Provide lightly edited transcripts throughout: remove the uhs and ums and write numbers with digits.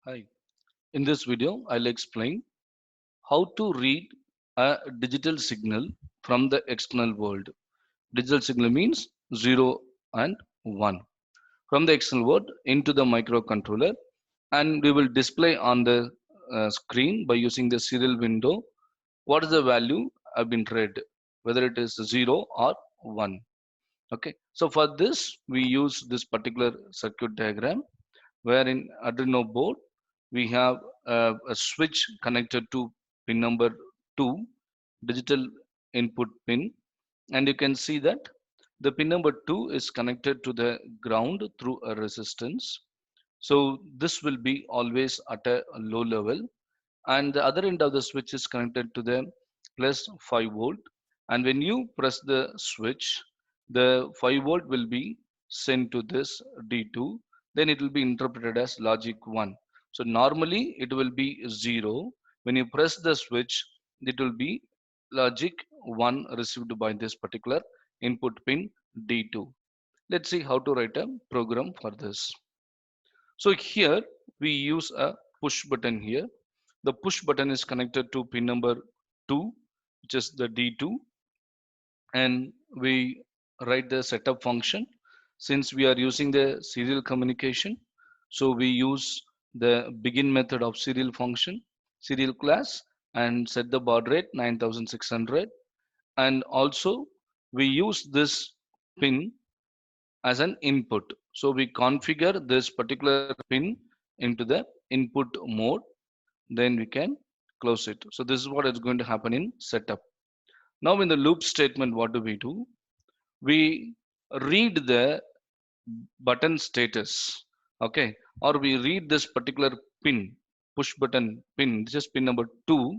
Hi. In this video, I'll explain how to read a digital signal from the external world. Digital signal means 0 and 1 from the external world into the microcontroller, and we will display on the screen by using the serial window what is the value have been read, whether it is 0 or 1. Okay, so for this we use this particular circuit diagram where in Arduino board we have a switch connected to pin number 2, digital input pin, and you can see that the pin number 2 is connected to the ground through a resistance. So this will be always at a low level, and the other end of the switch is connected to the plus 5 volt, and when you press the switch the 5 volt will be sent to this D2, then it will be interpreted as logic 1. So normally it will be 0. When you press the switch it will be logic 1 received by this particular input pin D2. Let's see how to write a program for this. So here we use a push button here. The push button is connected to pin number 2, which is the D2, and we write the setup function. Since we are using the serial communication, so we use the begin method of serial function, serial class, and set the baud rate 9600, and also we use this pin as an input. So we configure this particular pin into the input mode, then we can close it. So this is what is going to happen in setup. Now in the loop statement, what do? We read the button status, okay, or we read this particular pin, push button pin, this is pin number 2,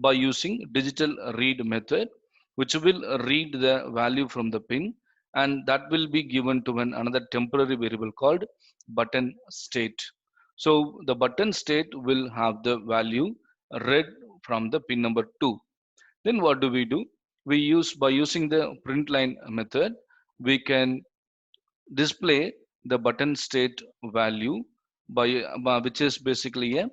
by using digital read method, which will read the value from the pin, and that will be given to another temporary variable called button state. So the button state will have the value read from the pin number 2. Then what do? We use, by using the print line method, we can display the button state value by which is basically a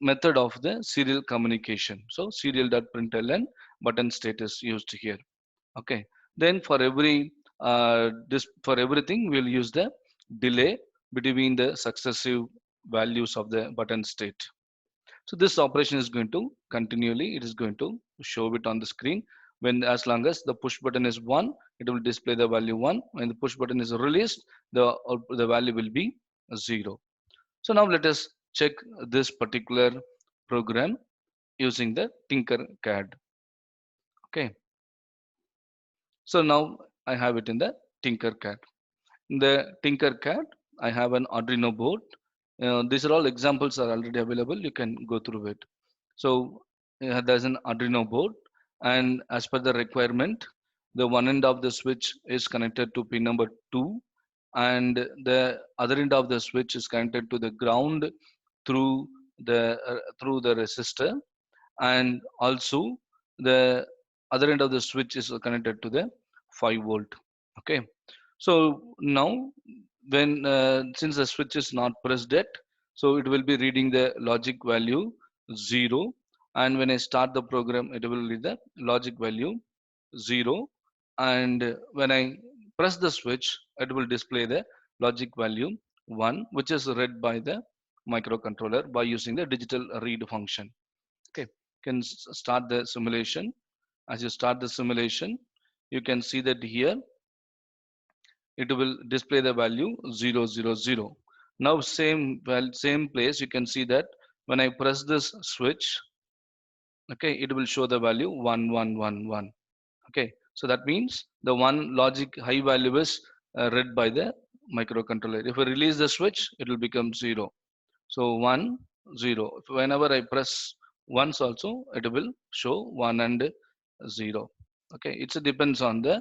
method of the serial communication. So serial.println button state is used here. Okay, then for every this for everything we'll use the delay between the successive values of the button state. So this operation is going to continually, it is going to show it on the screen. When, as long as the push button is 1, it will display the value 1. When the push button is released, the value will be 0. So now let us check this particular program using the Tinkercad. Okay, so now I have it in the Tinkercad. In the Tinkercad I have an Arduino board. These are all examples are already available, you can go through it. So there's an Arduino board, and as per the requirement, the one end of the switch is connected to pin number 2, and the other end of the switch is connected to the ground through the resistor, and also the other end of the switch is connected to the 5 volt. Okay, so now when since the switch is not pressed yet, so it will be reading the logic value 0, and when I start the program it will read the logic value 0, and when I press the switch it will display the logic value 1, which is read by the microcontroller by using the digital read function. Okay, can start the simulation. As you start the simulation, you can see that here it will display the value 000. Now same place you can see that when I press this switch, okay, it will show the value 1111. Okay, so that means the one logic high value is read by the microcontroller. If I release the switch, it will become 0. So 1 0. Whenever I press once also, it will show 1 and 0. Okay, it depends on the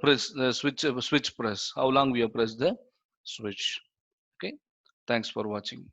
press switch press, how long we have pressed the switch. Okay, thanks for watching.